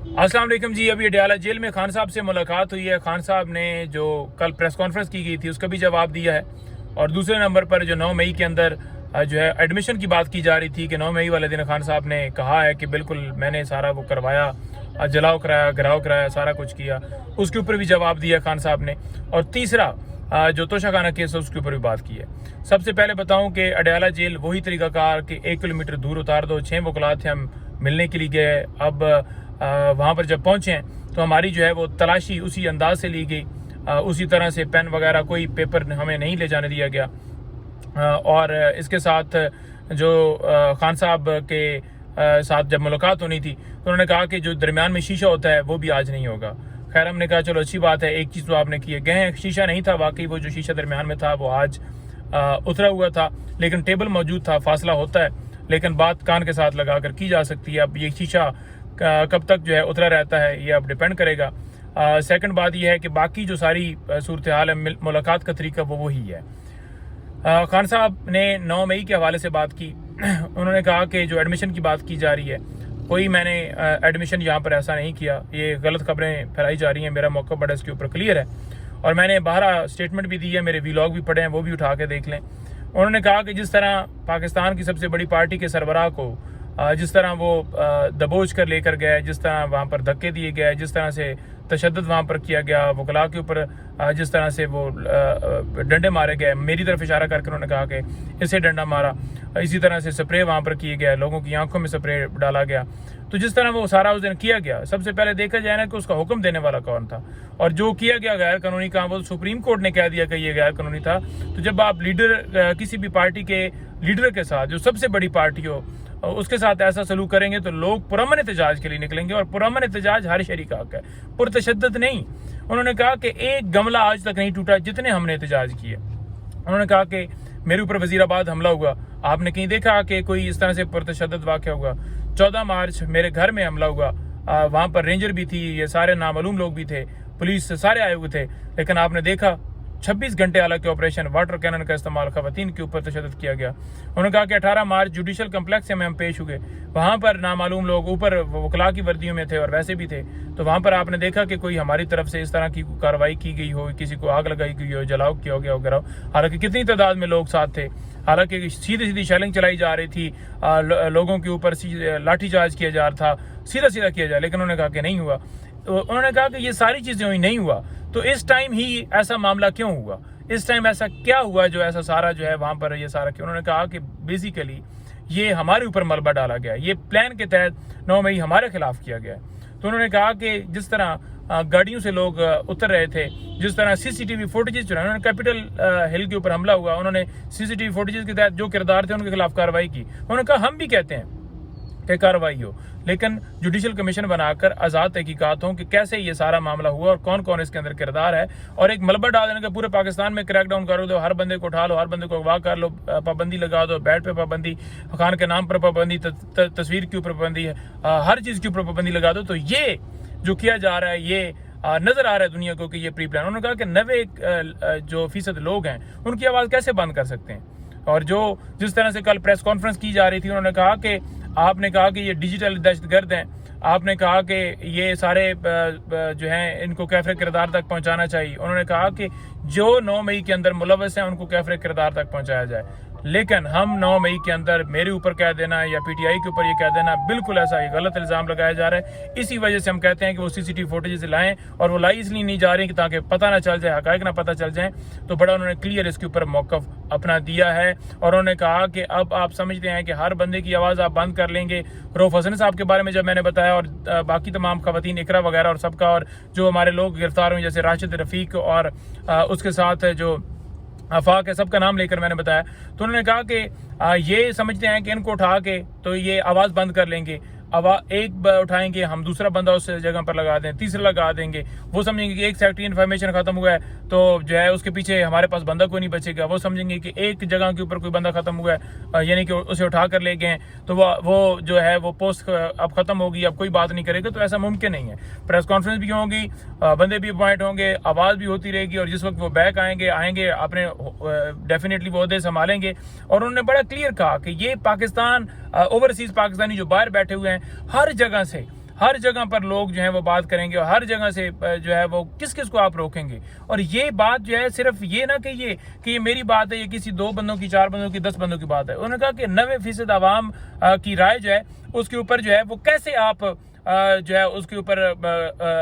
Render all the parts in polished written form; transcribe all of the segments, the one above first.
अस्सलाम वालेकुम जी। अभी अडयाला जेल में खान साहब से मुलाकात हुई है। खान साहब ने जो कल प्रेस कॉन्फ्रेंस की गई थी उसका भी जवाब दिया है। और दूसरे नंबर पर जो 9 मई के अंदर जो है एडमिशन की बात की जा रही थी कि 9 मई वाले दिन खान साहब ने कहा है कि बिल्कुल मैंने सारा वो करवाया, जलाओ कराया, घराव कराया, सारा कुछ किया, उसके ऊपर भी जवाब दिया खान साहब ने। और तीसरा जो तोशाखाना केस है उसके ऊपर भी बात की है। सबसे पहले बताऊं कि अडयाला जेल वही तरीकाकार कि 1 किलोमीटर दूर उतार दो। 6 वकलात थे, हम मिलने के लिए गए। अब वहाँ पर जब पहुँचे तो हमारी जो है वो तलाशी उसी अंदाज से ली गई, उसी तरह से पेन वगैरह कोई पेपर हमें नहीं ले जाने दिया गया। और इसके साथ जो खान साहब के साथ जब मुलाकात होनी थी तो उन्होंने कहा कि जो दरमियान में शीशा होता है वो भी आज नहीं होगा। खैर, हमने कहा चलो अच्छी बात है, एक चीज़ तो आपने किए गए हैं। शीशा नहीं था, वाकई वो जो शीशा दरमियान में था वो आज उतरा हुआ था, लेकिन टेबल मौजूद था। फासला होता है लेकिन बात कान के साथ लगा कर की जा सकती है। अब ये शीशा कब तक जो है उतरा रहता है ये अब डिपेंड करेगा। सेकंड बात यह है कि बाकी जो सारी सूरत हाल है, मुलाकात का तरीका वो वही है। खान साहब ने 9 मई के हवाले से बात की। उन्होंने कहा कि जो एडमिशन की बात की जा रही है, कोई मैंने एडमिशन यहाँ पर ऐसा नहीं किया, ये गलत खबरें फैलाई जा रही हैं। मेरा मौका बड़ा इसके ऊपर क्लियर है और मैंने बाहर स्टेटमेंट भी दी है, मेरे वीलॉग भी पढ़े हैं, वो भी उठा के देख लें। उन्होंने कहा कि जिस तरह पाकिस्तान की सबसे बड़ी पार्टी के सरबराह को जिस तरह वो दबोच कर लेकर गए, जिस तरह वहाँ पर धक्के दिए गए, जिस तरह से तशद्दुद वहाँ पर किया गया, वकला के ऊपर जिस तरह से वो डंडे मारे गए, मेरी तरफ इशारा करके उन्होंने कहा कि इसे डंडा मारा, इसी तरह से स्प्रे वहाँ पर किए गए, लोगों की आंखों में स्प्रे डाला गया। तो जिस तरह वो सारा उस दिन किया गया, सबसे पहले देखा जाए ना कि उसका हुक्म देने वाला कौन था और जो किया गया गैर कानूनी काम वो सुप्रीम कोर्ट ने कह दिया कि ये गैर कानूनी था। तो जब आप लीडर किसी भी पार्टी के लीडर के साथ, जो सबसे बड़ी पार्टी हो, उसके साथ ऐसा सलूक करेंगे तो लोग पुरअमन एहतजाज के लिए निकलेंगे और पुरअमन एहतजाज हर शहरी का हक है, पुरतशद्दुद नहीं। उन्होंने कहा कि एक गमला आज तक नहीं टूटा जितने हमने एहतजाज किए। उन्होंने कहा कि मेरे ऊपर वजीराबाद हमला हुआ, आपने कहीं देखा कि कोई इस तरह से पुरतशद्दुद वाक़या हुआ? 14 मार्च मेरे घर में हमला हुआ, वहाँ पर रेंजर भी थी, ये सारे नामालूम लोग भी थे, पुलिस से सारे आए हुए थे, लेकिन आपने देखा 26 घंटे हालांकि ऑपरेशन वाटर कैनन का इस्तेमाल खवातीन के ऊपर तशद्दुद किया गया। उन्होंने कहा कि 18 मार्च जुडिशल कम्प्लेक्स में हम पेश हुए, वहाँ पर नामालूम लोग ऊपर वकला की वर्दियों में थे और वैसे भी थे, तो वहाँ पर आपने देखा कि कोई हमारी तरफ से इस तरह की कार्रवाई की गई हो, किसी को आग लगाई गई हो, जलाओ किया गया हो, गिराओ। हालांकि कितनी तादाद में लोग साथ थे, हालांकि सीधी सीधी शेलिंग चलाई जा रही थी, लोगों के ऊपर लाठीचार्ज किया जा रहा था, सीधा सीधा किया जाए, लेकिन उन्होंने कहा कि नहीं हुआ। तो उन्होंने कहा कि ये सारी चीज़ें हुई, नहीं हुआ, तो इस टाइम ही ऐसा मामला क्यों हुआ, इस टाइम ऐसा क्या हुआ जो ऐसा सारा जो है वहाँ पर ये सारा क्यों? उन्होंने कहा कि बेसिकली ये हमारे ऊपर मलबा डाला गया, ये प्लान के तहत 9 मई हमारे खिलाफ किया गया। तो उन्होंने कहा कि जिस तरह गाड़ियों से लोग उतर रहे थे, जिस तरह सीसीटीवी फुटेजेस जो है, उन्होंने कैपिटल हिल के ऊपर हमला हुआ, उन्होंने सीसीटीवी फुटेजेस के तहत जो किरदार थे उनके खिलाफ कार्रवाई की। उन्होंने कहा हम भी कहते हैं कि कार्रवाई हो, लेकिन जुडिशल कमीशन बनाकर आज़ाद तहकीकात हों कि कैसे ये सारा मामला हुआ और कौन कौन इसके अंदर किरदार है। और एक मलबा डाल देने का पूरे पाकिस्तान में क्रैकडाउन कर दो, हर बंदे को उठा लो, हर बंदे को अगवा कर लो, पाबंदी लगा दो, बैट पे पाबंदी, खान के नाम पर पाबंदी, तस्वीर के ऊपर पाबंदी है, हर चीज़ के ऊपर पाबंदी लगा दो। तो ये जो किया जा रहा है ये नजर आ रहा है दुनिया को कि ये प्री प्लान। उन्होंने कहा कि 90% लोग हैं उनकी आवाज़ कैसे बंद कर सकते हैं। और जो जिस तरह से कल प्रेस कॉन्फ्रेंस की जा रही थी, उन्होंने कहा कि आपने कहा कि ये डिजिटल दहशतगर्द हैं, आपने कहा कि ये सारे जो हैं इनको कैफरे किरदार तक पहुंचाना चाहिए। उन्होंने कहा कि जो 9 मई के अंदर मुलव्वस हैं उनको कैफरे किरदार तक पहुंचाया जाए, लेकिन हम 9 मई के अंदर मेरे ऊपर कह देना या पीटीआई के ऊपर ये कह देना, बिल्कुल ऐसा ये गलत इल्ज़ाम लगाया जा रहा है। इसी वजह से हम कहते हैं कि वो सीसीटीवी फुटेज लाएं, और वो लाई इसलिए नहीं जा रही कि ताकि पता ना चल जाए, हकायक ना पता चल जाए। तो बड़ा उन्होंने क्लियर इसके ऊपर मौक़िफ़ अपना दिया है और उन्होंने कहा कि अब आप समझते हैं कि हर बंदे की आवाज़ आप बंद कर लेंगे। रऊफ हसन साहब के बारे में जब मैंने बताया और बाकी तमाम खवातीन, इकरा वगैरह और सबका, और जो हमारे लोग गिरफ्तार हुए जैसे राशिद रफ़ीक और उसके साथ जो आफाक है, सबका नाम लेकर मैंने बताया, तो उन्होंने कहा कि ये समझते हैं कि इनको उठा के तो ये आवाज़ बंद कर लेंगे, अब एक उठाएंगे हम, दूसरा बंदा उस जगह पर लगा दें, तीसरा लगा देंगे, वो समझेंगे कि एक सेक्टरी इन्फॉर्मेशन खत्म हुआ है तो जो है उसके पीछे हमारे पास बंदा कोई नहीं बचेगा। वो समझेंगे कि एक जगह के ऊपर कोई बंदा खत्म हुआ है, यानी कि उसे उठा कर ले गए तो वो जो है वो पोस्ट अब खत्म होगी, अब कोई बात नहीं करेगा। तो ऐसा मुमकिन नहीं है। प्रेस कॉन्फ्रेंस भी होगी, बंदे भी अपॉइंट होंगे, आवाज़ भी होती रहेगी, और जिस वक्त वो बैक आएंगे अपने डेफिनेटली वो ओहदे संभालेंगे। और उन्होंने बड़ा क्लियर कहा कि ये पाकिस्तान, ओवरसीज पाकिस्तानी जो बाहर बैठे हुए हैं, हर हर जगह पर लोग जो है वो बात करेंगे और हर जगह से जो है वो किस किस को आप रोकेंगे। और ये बात जो है सिर्फ ये ना कहिए कि ये मेरी बात है, ये किसी 2 बंदों की, 4 बंदों की, 10 बंदों की बात है। उन्होंने कहा कि 90% आवाम की राय जो है उसके ऊपर जो है वो कैसे आप जो है उसके ऊपर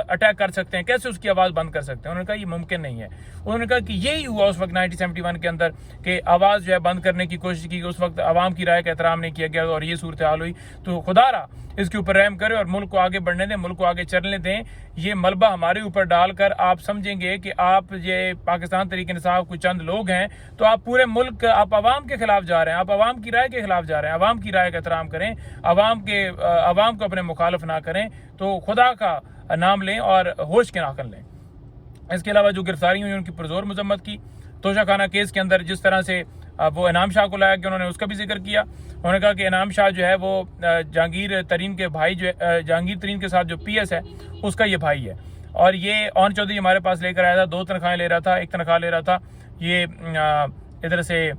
अटैक कर सकते हैं, कैसे उसकी आवाज़ बंद कर सकते हैं। उन्होंने कहा ये मुमकिन नहीं है। उन्होंने कहा कि यही हुआ उस वक्त 1971 के अंदर कि आवाज़ जो है बंद करने की कोशिश की, उस वक्त आवाम की राय का एहतराम नहीं किया गया और ये सूरत हाल हुई। तो खुदारा इसके ऊपर रहम करे और मुल्क को आगे बढ़ने दें, मुल्क को आगे चलने दें। ये मलबा हमारे ऊपर डालकर आप समझेंगे कि आप ये पाकिस्तान तहरीक इंसाफ कुछ चंद लोग हैं, तो आप पूरे मुल्क, आप आवाम के खिलाफ जा रहे हैं, आप आवाम की राय के खिलाफ जा रहे हैं। आवाम की राय का एहतराम करें, आवाम को अपने मुखालिफ ना करें, तो खुदा का नाम लें और होश के नाखन लें। इसके अलावा जो गिरफ्तारी हुई उनकी पुरजोर मजम्मत की। तोशा खाना केस के अंदर जिस तरह से वो इनाम शाह को लाया कि उन्होंने उसका भी जिक्र किया। उन्होंने कहा कि इनाम शाह जो है वो जहांगीर तरीन के भाई, जो जहांगीर तरीन के साथ जो PS है उसका ये भाई है। और ये ऑन चौधरी हमारे पास लेकर आया था, 2 तनख्वाहें ले रहा था। एक तनख्वाह ले रहा था ये इधर से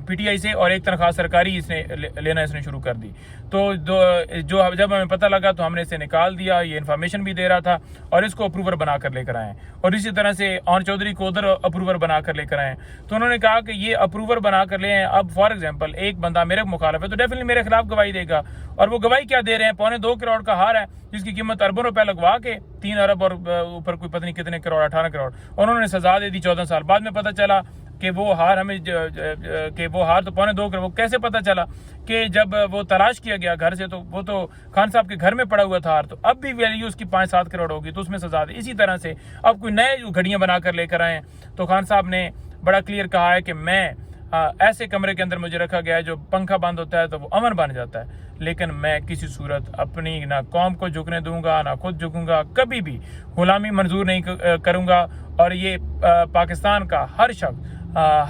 PTI से, और एक तनख्वाह सरकारी इसने लेना इसने शुरू कर दी। तो जो जब हमें पता लगा तो हमने इसे निकाल दिया। ये इन्फॉर्मेशन भी दे रहा था और इसको अप्रूवर बनाकर लेकर आए, और इसी तरह से ऑन चौधरी को उधर अप्रूवर बनाकर लेकर आए। तो उन्होंने कहा कि ये अप्रूवर बनाकर ले आए। अब फॉर एग्जाम्पल एक बंदा मेरे मुखालिफ है तो डेफिनेटली मेरे खिलाफ गवाही देगा, और वो गवाही क्या दे रहे हैं? 2.25 करोड़ का हार है जिसकी कीमत अरबों रुपए लगवा के 3 अरब और ऊपर कोई पता नहीं कितने करोड़, 18 करोड़, और उन्होंने सजा दे दी 14 साल। बाद में पता चला कि वो हार हमें कि वो हार तो 2.25 करोड़। वो कैसे पता चला? कि जब वो तलाश किया गया घर से तो वो तो खान साहब के घर में पड़ा हुआ था हार, तो अब भी वैल्यू उसकी 5-7 करोड़ होगी, तो उसमें सजा दी। इसी तरह से अब कोई नए घड़ियां बनाकर लेकर आए, तो खान साहब ने बड़ा क्लियर कहा है कि मैं ऐसे कमरे के अंदर मुझे रखा गया है जो पंखा बंद होता है तो वो अमन बन जाता है, लेकिन मैं किसी सूरत अपनी ना कौम को झुकने दूंगा, ना खुद झुकूंगा, कभी भी गुलामी मंजूर नहीं करूंगा। और ये पाकिस्तान का हर शख्स,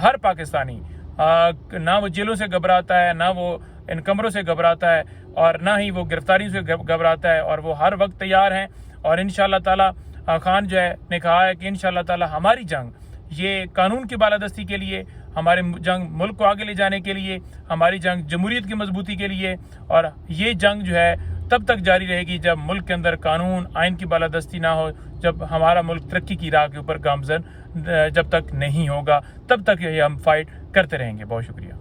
हर पाकिस्तानी ना वो जेलों से घबराता है, ना वो इन कमरों से घबराता है, और ना ही वो गिरफ्तारी से घबराता है, और वो हर वक्त तैयार हैं। और इंशाअल्लाह ताला खान जो है ने कहा है कि इंशाअल्लाह ताला हमारी जंग ये कानून की बालादस्ती के लिए, हमारे जंग मुल्क को आगे ले जाने के लिए, हमारी जंग जमहूरियत की मजबूती के लिए, और ये जंग जो है तब तक जारी रहेगी जब मुल्क के अंदर कानून आइन की बालादस्ती ना हो, जब हमारा मुल्क तरक्की की राह के ऊपर गामजन जब तक नहीं होगा, तब तक ये हम फाइट करते रहेंगे। बहुत शुक्रिया।